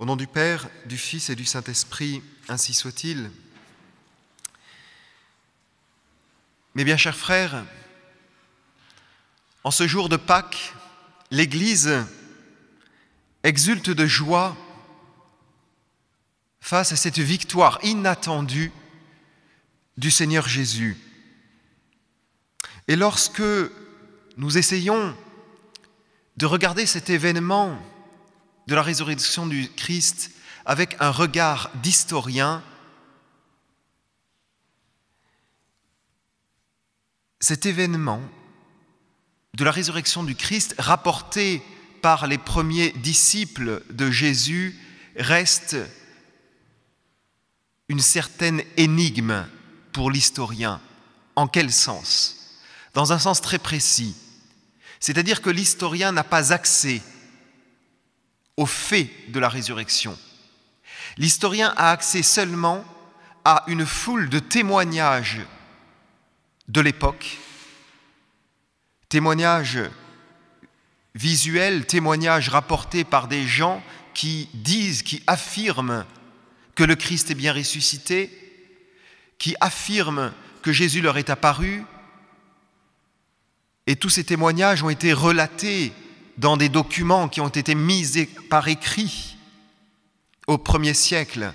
Au nom du Père, du Fils et du Saint-Esprit, ainsi soit-il. Mes bien chers frères, en ce jour de Pâques, l'Église exulte de joie face à cette victoire inattendue du Seigneur Jésus. Et lorsque nous essayons de regarder cet événement de la résurrection du Christ avec un regard d'historien, cet événement de la résurrection du Christ rapporté par les premiers disciples de Jésus reste une certaine énigme pour l'historien. En quel sens ? Dans un sens très précis. C'est-à-dire que l'historien n'a pas accès aux faits de la résurrection. L'historien a accès seulement à une foule de témoignages de l'époque, témoignages visuels, témoignages rapportés par des gens qui disent, qui affirment que le Christ est bien ressuscité, qui affirment que Jésus leur est apparu. Et tous ces témoignages ont été relatés dans des documents qui ont été mis par écrit au 1er siècle.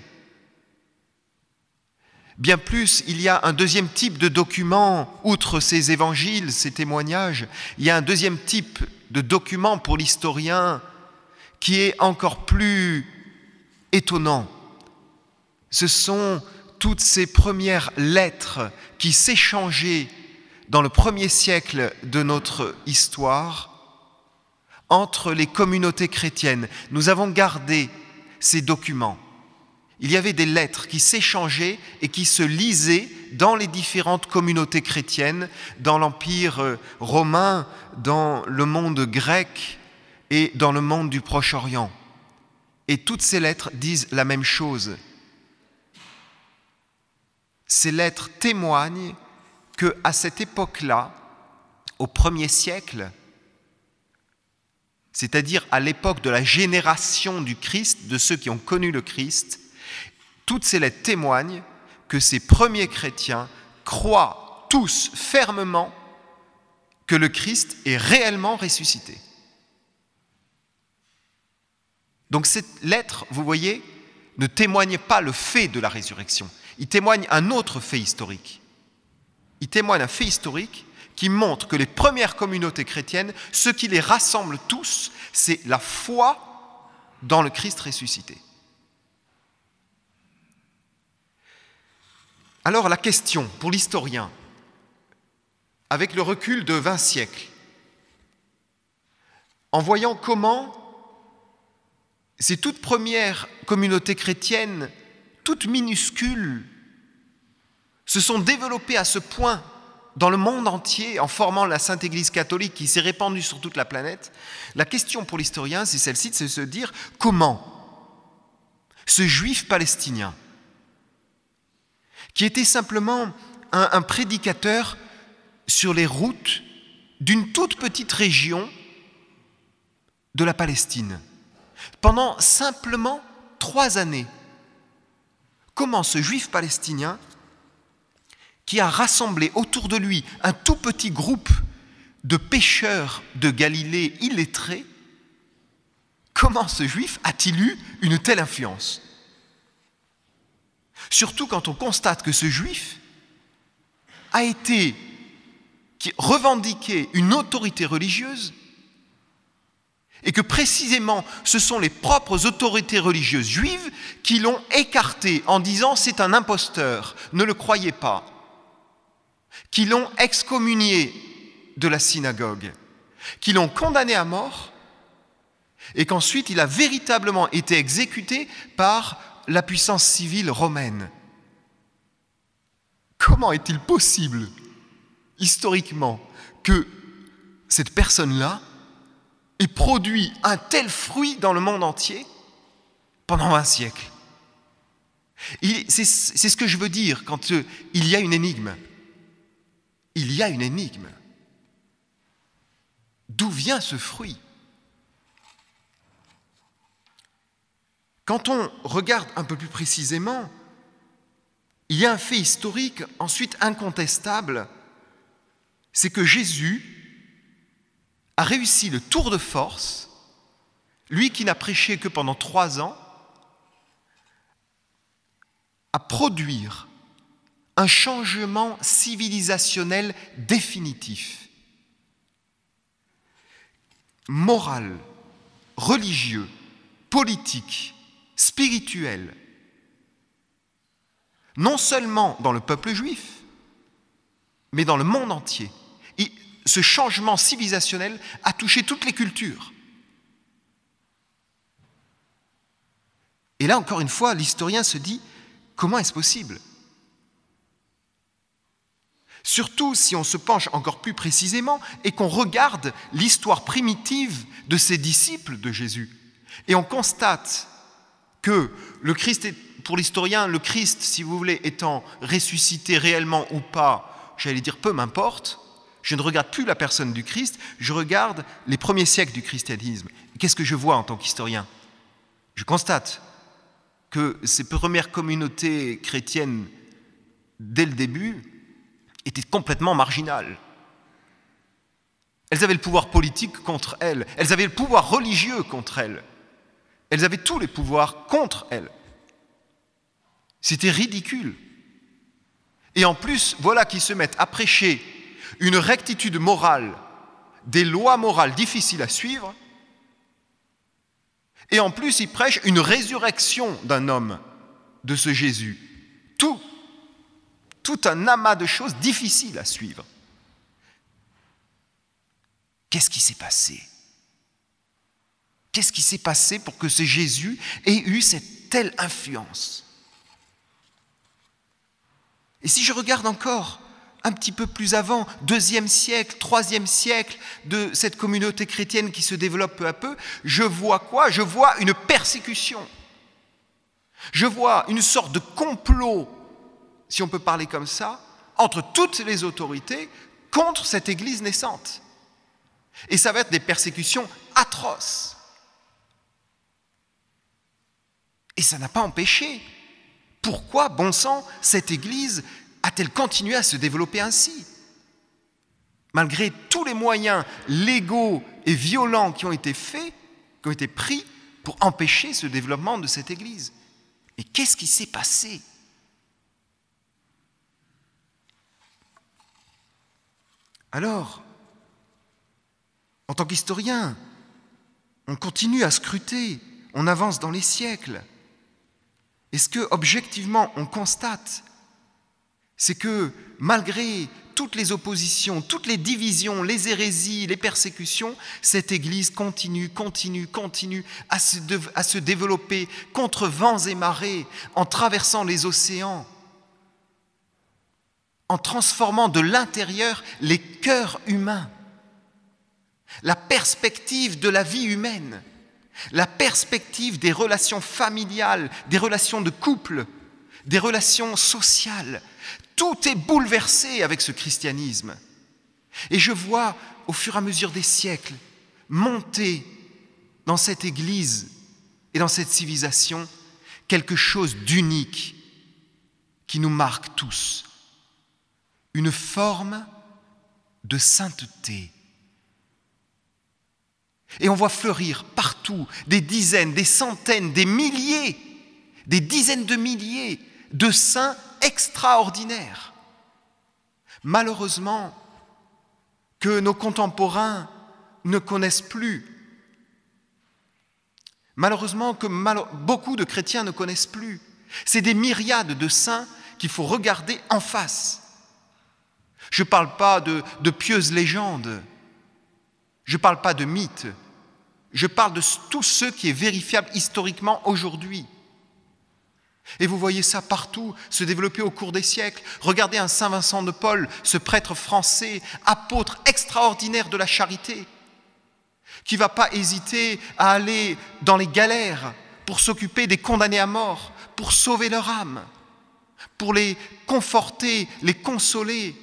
Bien plus, il y a un deuxième type de documents, outre ces évangiles, ces témoignages, il y a un deuxième type de document pour l'historien qui est encore plus étonnant. Ce sont toutes ces premières lettres qui s'échangeaient dans le 1er siècle de notre histoire entre les communautés chrétiennes. Nous avons gardé ces documents. Il y avait des lettres qui s'échangeaient et qui se lisaient dans les différentes communautés chrétiennes, dans l'Empire romain, dans le monde grec et dans le monde du Proche-Orient. Et toutes ces lettres disent la même chose. Ces lettres témoignent qu'à cette époque-là, au 1er siècle, c'est-à-dire à l'époque de la génération du Christ, de ceux qui ont connu le Christ, toutes ces lettres témoignent que ces premiers chrétiens croient tous fermement que le Christ est réellement ressuscité. Donc cette lettre, vous voyez, ne témoigne pas le fait de la résurrection. Il témoigne un autre fait historique. Il témoigne un fait historique qui montre que les premières communautés chrétiennes, ce qui les rassemble tous, c'est la foi dans le Christ ressuscité. Alors la question pour l'historien, avec le recul de 20 siècles, en voyant comment ces toutes premières communautés chrétiennes, toutes minuscules, se sont développées à ce point dans le monde entier en formant la Sainte Église catholique qui s'est répandue sur toute la planète, la question pour l'historien, c'est celle-ci, c'est de se dire comment ce juif palestinien, qui était simplement un prédicateur sur les routes d'une toute petite région de la Palestine, pendant simplement 3 années, comment ce juif palestinien qui a rassemblé autour de lui un tout petit groupe de pêcheurs de Galilée illettrés, comment ce juif a-t-il eu une telle influence ? Surtout quand on constate que ce juif a été, qui revendiquait une autorité religieuse et que précisément ce sont les propres autorités religieuses juives qui l'ont écarté en disant « c'est un imposteur, ne le croyez pas », qui l'ont excommunié de la synagogue, qui l'ont condamné à mort et qu'ensuite il a véritablement été exécuté par la puissance civile romaine. Comment est-il possible, historiquement, que cette personne-là ait produit un tel fruit dans le monde entier pendant 20 siècles ? C'est ce que je veux dire quand il y a une énigme. Il y a une énigme. D'où vient ce fruit ? Quand on regarde un peu plus précisément, il y a un fait historique ensuite incontestable, c'est que Jésus a réussi le tour de force, lui qui n'a prêché que pendant 3 ans, à produire un changement civilisationnel définitif, moral, religieux, politique, spirituel, non seulement dans le peuple juif, mais dans le monde entier. Et ce changement civilisationnel a touché toutes les cultures. Et là, encore une fois, l'historien se dit, comment est-ce possible ? Surtout si on se penche encore plus précisément et qu'on regarde l'histoire primitive de ces disciples de Jésus. Et on constate que le Christ est, pour l'historien, le Christ, si vous voulez, étant ressuscité réellement ou pas, j'allais dire peu m'importe, je ne regarde plus la personne du Christ, je regarde les premiers siècles du christianisme. Qu'est-ce que je vois en tant qu'historien ? Je constate que ces premières communautés chrétiennes, dès le début, étaient complètement marginales. Elles avaient le pouvoir politique contre elles, elles avaient le pouvoir religieux contre elles, elles avaient tous les pouvoirs contre elles. C'était ridicule. Et en plus, voilà qu'ils se mettent à prêcher une rectitude morale, des lois morales difficiles à suivre, et en plus ils prêchent une résurrection d'un homme, de ce Jésus. Tout un amas de choses difficiles à suivre. Qu'est-ce qui s'est passé ? Qu'est-ce qui s'est passé pour que ce Jésus ait eu cette telle influence ? Et si je regarde encore un petit peu plus avant, 2e siècle, 3e siècle de cette communauté chrétienne qui se développe peu à peu, je vois quoi ? Je vois une persécution. Je vois une sorte de complot, si on peut parler comme ça, entre toutes les autorités contre cette Église naissante. Et ça va être des persécutions atroces. Et ça n'a pas empêché. Pourquoi, bon sang, cette Église a-t-elle continué à se développer ainsi ? Malgré tous les moyens légaux et violents qui ont été faits, qui ont été pris pour empêcher ce développement de cette Église. Et qu'est-ce qui s'est passé ? Alors, en tant qu'historien, on continue à scruter, on avance dans les siècles. Et ce que, objectivement, on constate, c'est que malgré toutes les oppositions, toutes les divisions, les hérésies, les persécutions, cette Église continue à se développer contre vents et marées, en traversant les océans, en transformant de l'intérieur les cœurs humains. La perspective de la vie humaine, la perspective des relations familiales, des relations de couple, des relations sociales, tout est bouleversé avec ce christianisme. Et je vois, au fur et à mesure des siècles, monter dans cette Église et dans cette civilisation quelque chose d'unique qui nous marque tous. Une forme de sainteté. Et on voit fleurir partout des dizaines, des centaines, des milliers, des dizaines de milliers de saints extraordinaires. Malheureusement, que nos contemporains ne connaissent plus. Malheureusement, que beaucoup de chrétiens ne connaissent plus. C'est des myriades de saints qu'il faut regarder en face. Je ne parle pas de pieuses légendes. Je ne parle pas de mythes. Je parle de tout ce qui est vérifiable historiquement aujourd'hui. Et vous voyez ça partout se développer au cours des siècles. Regardez un Saint Vincent de Paul, ce prêtre français, apôtre extraordinaire de la charité, qui ne va pas hésiter à aller dans les galères pour s'occuper des condamnés à mort, pour sauver leur âme, pour les conforter, les consoler,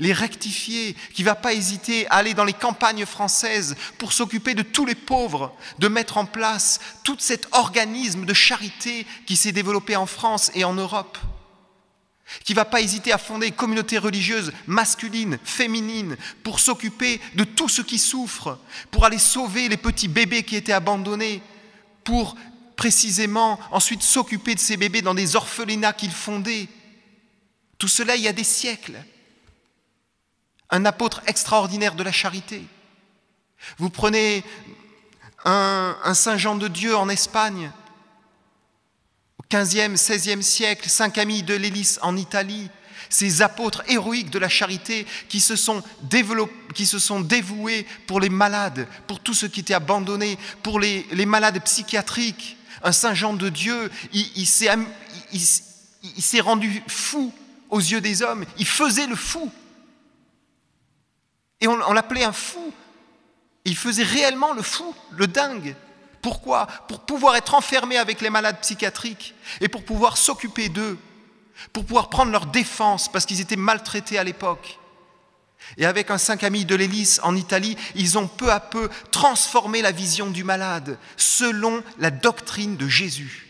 les rectifier, qui ne va pas hésiter à aller dans les campagnes françaises pour s'occuper de tous les pauvres, de mettre en place tout cet organisme de charité qui s'est développé en France et en Europe, qui ne va pas hésiter à fonder une communauté religieuse masculine, féminine, pour s'occuper de tous ceux qui souffrent, pour aller sauver les petits bébés qui étaient abandonnés, pour précisément ensuite s'occuper de ces bébés dans des orphelinats qu'il fondait. Tout cela il y a des siècles. Un apôtre extraordinaire de la charité. Vous prenez un Saint Jean de Dieu en Espagne, au XVe, XVIe siècle, Saint Camille de Lélis en Italie, ces apôtres héroïques de la charité qui se sont dévoués pour les malades, pour tous ceux qui étaient abandonnés, pour les malades psychiatriques. Un Saint Jean de Dieu, il s'est rendu fou aux yeux des hommes, il faisait le fou. Et on l'appelait un fou. Il faisait réellement le fou, le dingue. Pourquoi ? Pour pouvoir être enfermé avec les malades psychiatriques et pour pouvoir s'occuper d'eux, pour pouvoir prendre leur défense parce qu'ils étaient maltraités à l'époque. Et avec un Saint Camille de Lélis en Italie, ils ont peu à peu transformé la vision du malade selon la doctrine de Jésus.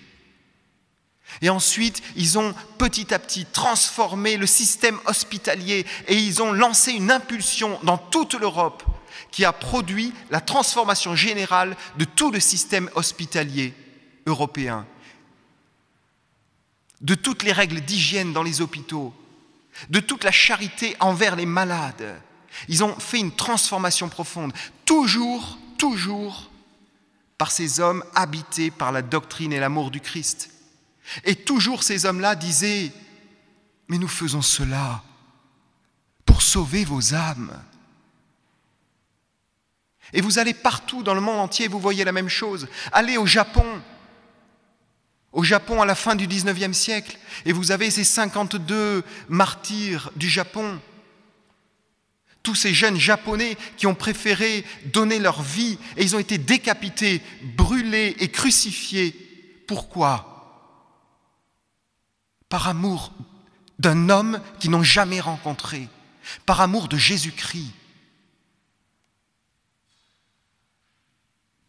Et ensuite, ils ont petit à petit transformé le système hospitalier et ils ont lancé une impulsion dans toute l'Europe qui a produit la transformation générale de tout le système hospitalier européen, de toutes les règles d'hygiène dans les hôpitaux, de toute la charité envers les malades. Ils ont fait une transformation profonde, toujours par ces hommes habités par la doctrine et l'amour du Christ. Et toujours ces hommes-là disaient « Mais nous faisons cela pour sauver vos âmes. » Et vous allez partout dans le monde entier, vous voyez la même chose. Allez au Japon à la fin du XIXe siècle, et vous avez ces 52 martyrs du Japon. Tous ces jeunes Japonais qui ont préféré donner leur vie, et ils ont été décapités, brûlés et crucifiés. Pourquoi ? Par amour d'un homme qu'ils n'ont jamais rencontré, par amour de Jésus-Christ.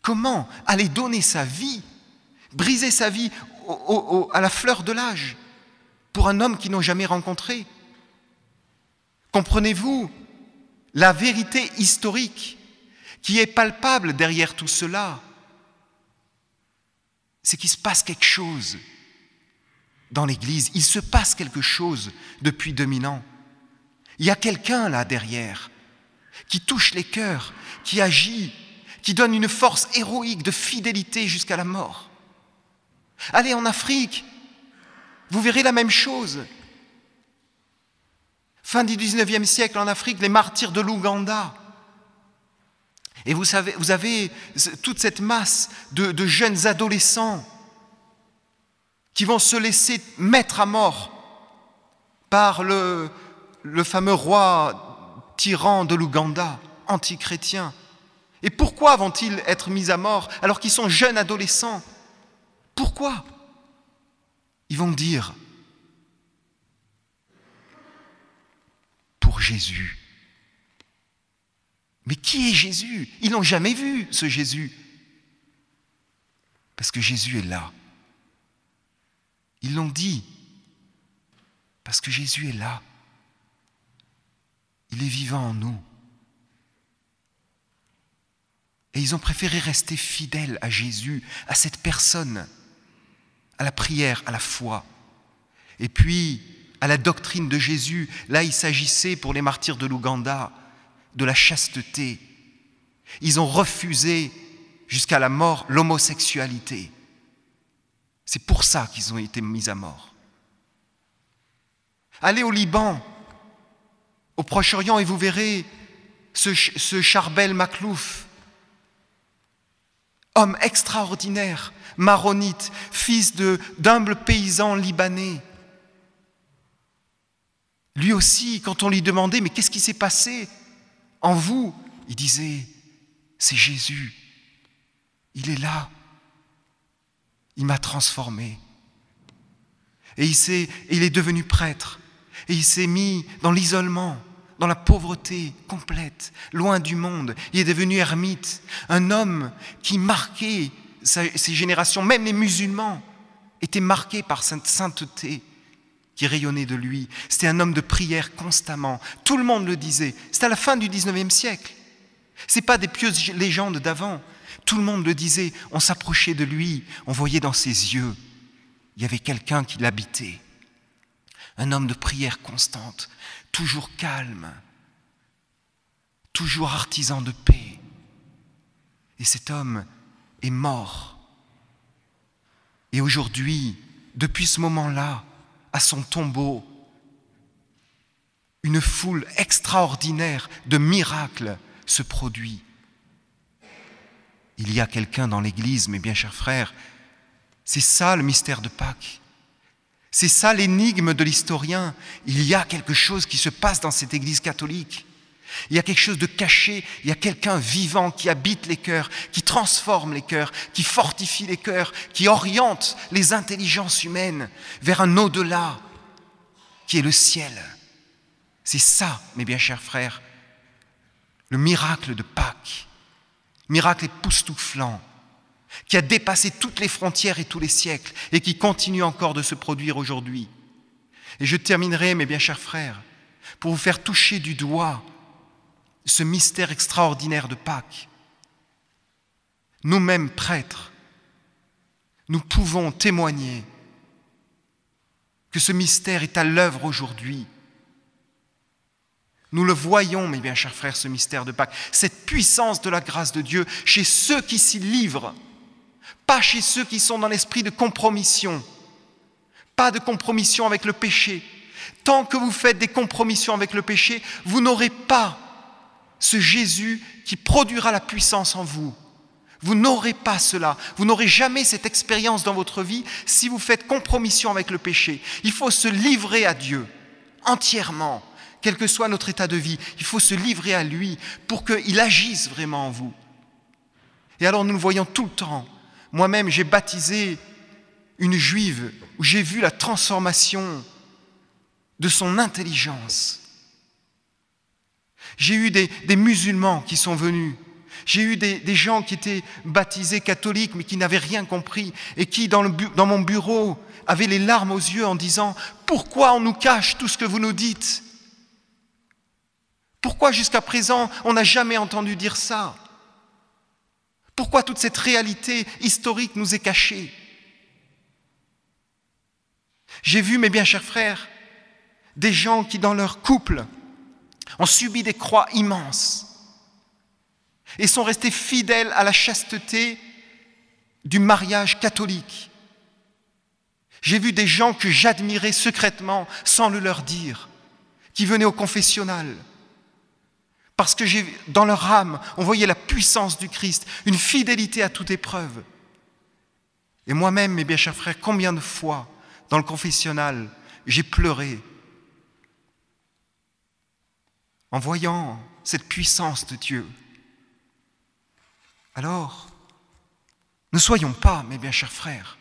Comment aller donner sa vie, briser sa vie à la fleur de l'âge pour un homme qu'ils n'ont jamais rencontré ? Comprenez-vous la vérité historique qui est palpable derrière tout cela ? C'est qu'il se passe quelque chose dans l'Église. Il se passe quelque chose depuis 2000 ans. Il y a quelqu'un là derrière qui touche les cœurs, qui agit, qui donne une force héroïque de fidélité jusqu'à la mort. Allez en Afrique, vous verrez la même chose. Fin du XIXe siècle en Afrique, les martyrs de l'Ouganda. Et vous avez toute cette masse de jeunes adolescents qui vont se laisser mettre à mort par le fameux roi tyran de l'Ouganda, antichrétien. Et pourquoi vont-ils être mis à mort alors qu'ils sont jeunes adolescents ? Pourquoi ? Ils vont dire « Pour Jésus ». Mais qui est Jésus ? Ils n'ont jamais vu ce Jésus. Parce que Jésus est là. Ils l'ont dit, parce que Jésus est là. Il est vivant en nous. Et ils ont préféré rester fidèles à Jésus, à cette personne, à la prière, à la foi. Et puis, à la doctrine de Jésus, là il s'agissait pour les martyrs de l'Ouganda de la chasteté. Ils ont refusé jusqu'à la mort l'homosexualité. C'est pour ça qu'ils ont été mis à mort. Allez au Liban, au Proche-Orient, et vous verrez ce Charbel Maklouf, homme extraordinaire, maronite, fils d'humbles paysans libanais. Lui aussi, quand on lui demandait « Mais qu'est-ce qui s'est passé en vous ?» Il disait « C'est Jésus, il est là. Il m'a transformé. » Et il est devenu prêtre. Et il s'est mis dans l'isolement, dans la pauvreté complète, loin du monde. Il est devenu ermite, un homme qui marquait ses générations, même les musulmans étaient marqués par cette sainteté qui rayonnait de lui. C'était un homme de prière constamment. Tout le monde le disait. C'était à la fin du 19e siècle. Ce n'est pas des pieuses légendes d'avant. Tout le monde le disait. On s'approchait de lui. On voyait dans ses yeux. Il y avait quelqu'un qui l'habitait. Un homme de prière constante, toujours calme, toujours artisan de paix. Et cet homme est mort. Et aujourd'hui, depuis ce moment-là, à son tombeau, une foule extraordinaire de miracles se produit. Il y a quelqu'un dans l'Église, mes bien chers frères, c'est ça le mystère de Pâques. C'est ça l'énigme de l'historien. Il y a quelque chose qui se passe dans cette Église catholique. Il y a quelque chose de caché, il y a quelqu'un vivant qui habite les cœurs, qui transforme les cœurs, qui fortifie les cœurs, qui oriente les intelligences humaines vers un au-delà qui est le ciel. C'est ça, mes bien chers frères, le miracle de Pâques, miracle époustouflant, qui a dépassé toutes les frontières et tous les siècles et qui continue encore de se produire aujourd'hui. Et je terminerai, mes bien chers frères, pour vous faire toucher du doigt ce mystère extraordinaire de Pâques. Nous-mêmes prêtres, nous pouvons témoigner que ce mystère est à l'œuvre aujourd'hui. Nous le voyons, mes bien chers frères, ce mystère de Pâques, cette puissance de la grâce de Dieu chez ceux qui s'y livrent, pas chez ceux qui sont dans l'esprit de compromission, pas de compromission avec le péché. Tant que vous faites des compromissions avec le péché, vous n'aurez pas ce Jésus qui produira la puissance en vous. Vous n'aurez pas cela. Vous n'aurez jamais cette expérience dans votre vie si vous faites compromission avec le péché. Il faut se livrer à Dieu entièrement, quel que soit notre état de vie. Il faut se livrer à lui pour qu'il agisse vraiment en vous. Et alors nous le voyons tout le temps. Moi-même, j'ai baptisé une juive où j'ai vu la transformation de son intelligence. J'ai eu des musulmans qui sont venus. J'ai eu des gens qui étaient baptisés catholiques mais qui n'avaient rien compris et qui, dans mon bureau, avaient les larmes aux yeux en disant « Pourquoi on nous cache tout ce que vous nous dites ? Pourquoi jusqu'à présent on n'a jamais entendu dire ça ? Pourquoi toute cette réalité historique nous est cachée ? » J'ai vu, mes bien chers frères, des gens qui, dans leur couple, ont subi des croix immenses et sont restés fidèles à la chasteté du mariage catholique. J'ai vu des gens que j'admirais secrètement sans le leur dire, qui venaient au confessionnal, parce que dans leur âme, on voyait la puissance du Christ, une fidélité à toute épreuve. Et moi-même, mes bien chers frères, combien de fois, dans le confessionnal, j'ai pleuré en voyant cette puissance de Dieu. Alors, ne soyons pas, mes bien chers frères,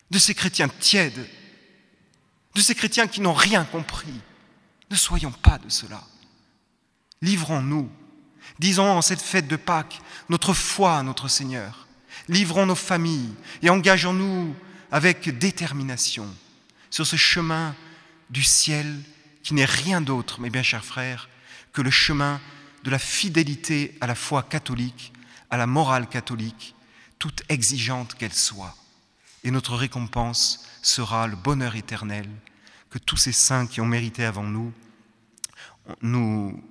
de ces chrétiens tièdes, de ces chrétiens qui n'ont rien compris. Ne soyons pas de cela. Livrons-nous. Disons en cette fête de Pâques notre foi à notre Seigneur. Livrons nos familles et engageons-nous avec détermination sur ce chemin du ciel qui n'est rien d'autre, mes bien chers frères, que le chemin de la fidélité à la foi catholique, à la morale catholique, toute exigeante qu'elle soit. Et notre récompense sera le bonheur éternel que tous ces saints qui ont mérité avant nous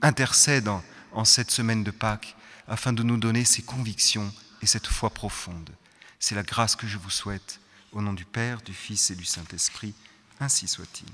intercèdent en cette semaine de Pâques afin de nous donner ces convictions et cette foi profonde. C'est la grâce que je vous souhaite, au nom du Père, du Fils et du Saint-Esprit, ainsi soit-il.